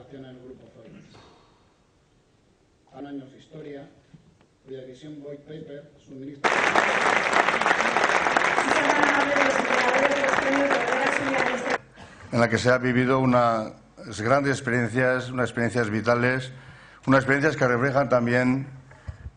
gestiona el Grupo Zoids. A años de historia, cuya visión White Paper suministra... en la que se ha vivido unas grandes experiencias, unas experiencias vitales, unas experiencias que reflejan también,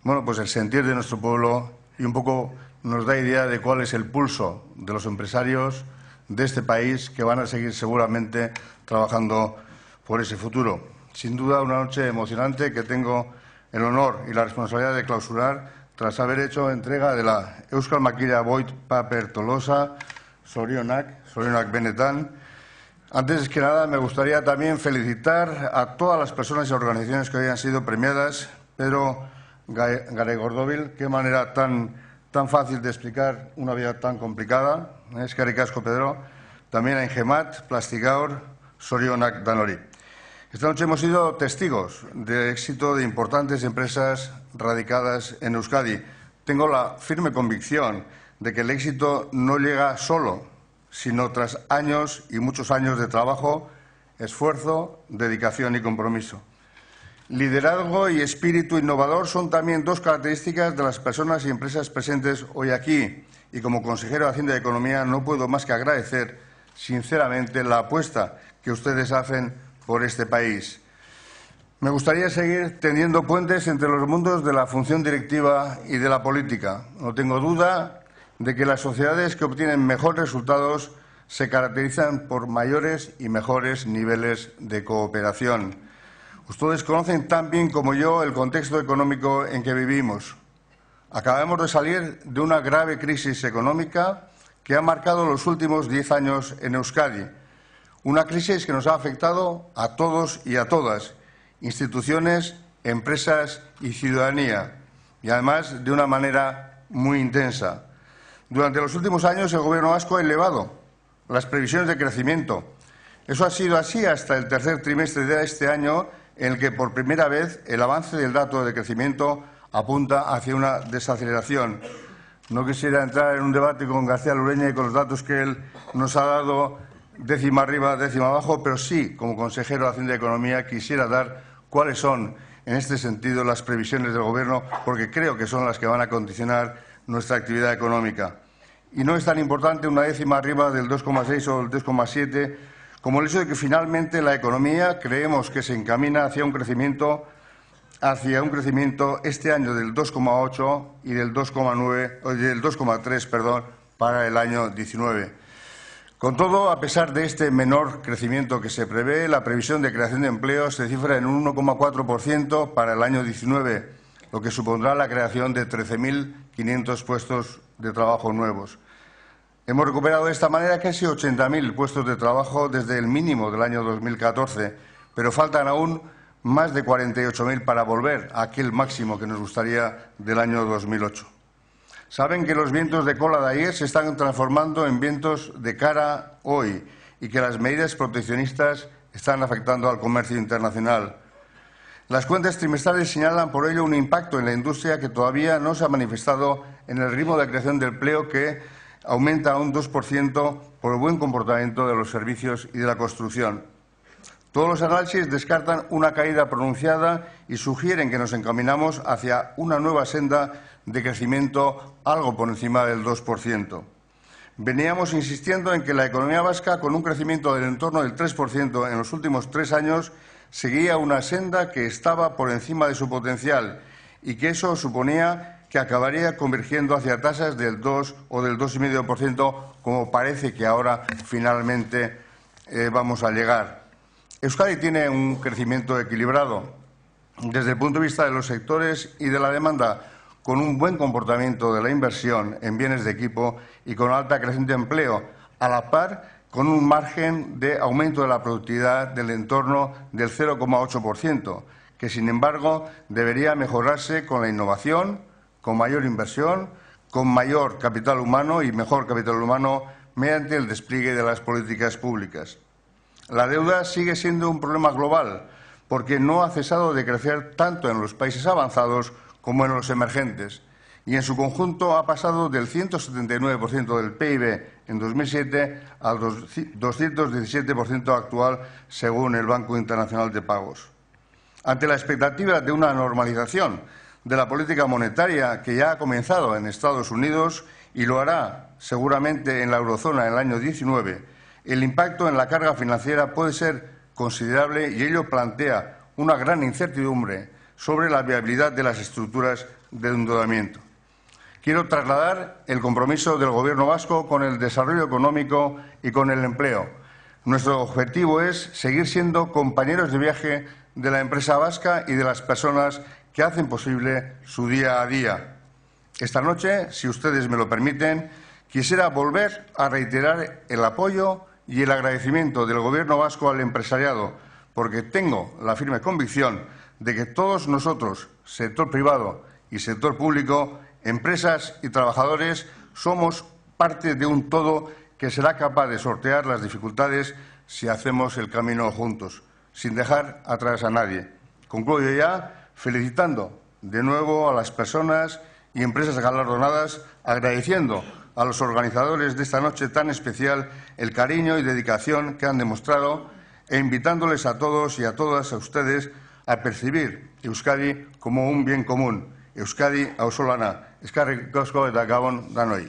bueno, pues el sentir de nuestro pueblo y un poco nos da idea de cuál es el pulso de los empresarios de este país que van a seguir seguramente trabajando por ese futuro. Sin duda, una noche emocionante que tengo el honor y la responsabilidad de clausurar tras haber hecho entrega de la Euskal Makila White Paper Tolosa, Zorionak benetan. Antes que nada, me gustaría también felicitar a todas las personas y organizaciones que hoy han sido premiadas. Pedro Garegordóvil, qué manera tan fácil de explicar una vida tan complicada. Eskerrik asko, Pedro. También a Ingemat, Plastigaur, Zorionak danori. Esta noche hemos sido testigos del éxito de importantes empresas radicadas en Euskadi. Tengo la firme convicción de que el éxito no llega solo, sino tras años y muchos años de trabajo, esfuerzo, dedicación y compromiso. Liderazgo y espíritu innovador son también dos características de las personas y empresas presentes hoy aquí. Y como consejero de Hacienda y Economía no puedo más que agradecer sinceramente la apuesta que ustedes hacen por este país. Me gustaría seguir tendiendo puentes entre los mundos de la función directiva y de la política. No tengo duda de que las sociedades que obtienen mejores resultados se caracterizan por mayores y mejores niveles de cooperación. Ustedes conocen tan bien como yo el contexto económico en que vivimos. Acabamos de salir de una grave crisis económica que ha marcado los últimos 10 años en Euskadi. Una crisis que nos ha afectado a todos y a todas, instituciones, empresas y ciudadanía, y además de una manera muy intensa. Durante los últimos años, el Gobierno vasco ha elevado las previsiones de crecimiento. Eso ha sido así hasta el tercer trimestre de este año, en el que por primera vez el avance del dato de crecimiento apunta hacia una desaceleración. No quisiera entrar en un debate con García Lureña y con los datos que él nos ha dado, décima arriba, décima abajo, pero sí, como consejero de Hacienda y Economía, quisiera dar cuáles son, en este sentido, las previsiones del Gobierno, porque creo que son las que van a condicionar nuestra actividad económica. Y no es tan importante una décima arriba del 2,6 o del 2,7 como el hecho de que finalmente la economía creemos que se encamina hacia un crecimiento este año del 2,8 y del 2,3, para el año 19. Con todo, a pesar de este menor crecimiento que se prevé, la previsión de creación de empleo se cifra en un 1,4% para el año 19, lo que supondrá la creación de 13.500 puestos de trabajo nuevos. Hemos recuperado de esta manera casi 80.000 puestos de trabajo desde el mínimo del año 2014, pero faltan aún más de 48.000 para volver a aquel máximo que nos gustaría del año 2008. Saben que los vientos de cola de ayer se están transformando en vientos de cara hoy y que las medidas proteccionistas están afectando al comercio internacional. Las cuentas trimestrales señalan por ello un impacto en la industria que todavía no se ha manifestado en el ritmo de creación de empleo, que aumenta a un 2% por el buen comportamiento de los servicios y de la construcción. Todos los análisis descartan una caída pronunciada y sugieren que nos encaminamos hacia una nueva senda de crecimiento algo por encima del 2%. Veníamos insistiendo en que la economía vasca, con un crecimiento del entorno del 3% en los últimos 3 años, seguía una senda que estaba por encima de su potencial y que eso suponía que acabaría convergiendo hacia tasas del 2 o del 2,5%, como parece que ahora finalmente vamos a llegar. Euskadi tiene un crecimiento equilibrado desde el punto de vista de los sectores y de la demanda, con un buen comportamiento de la inversión en bienes de equipo y con alta creación de empleo, a la par con un margen de aumento de la productividad del entorno del 0,8%, que sin embargo debería mejorarse con la innovación, con mayor inversión, con mayor capital humano y mejor capital humano mediante el despliegue de las políticas públicas. La deuda sigue siendo un problema global porque no ha cesado de crecer tanto en los países avanzados como en los emergentes y en su conjunto ha pasado del 179% del PIB en 2007 al 217% actual, según el Banco Internacional de Pagos. Ante la expectativa de una normalización de la política monetaria que ya ha comenzado en Estados Unidos y lo hará seguramente en la eurozona en el año 19, el impacto en la carga financiera puede ser considerable y ello plantea una gran incertidumbre sobre la viabilidad de las estructuras de endeudamiento. Quiero trasladar el compromiso del Gobierno vasco con el desarrollo económico y con el empleo. Nuestro objetivo es seguir siendo compañeros de viaje de la empresa vasca y de las personas que hacen posible su día a día. Esta noche, si ustedes me lo permiten, quisiera volver a reiterar el apoyo y el agradecimiento del Gobierno vasco al empresariado, porque tengo la firme convicción de que todos nosotros, sector privado y sector público, empresas y trabajadores, somos parte de un todo que será capaz de sortear las dificultades si hacemos el camino juntos, sin dejar atrás a nadie. Concluyo ya felicitando de nuevo a las personas y empresas galardonadas, agradeciendo a los organizadores de esta noche tan especial el cariño y dedicación que han demostrado e invitándoles a todos y a todas a ustedes a percibir Euskadi como un bien común. Euskadi auzolana. Eskerrik asko eta gabon danoi.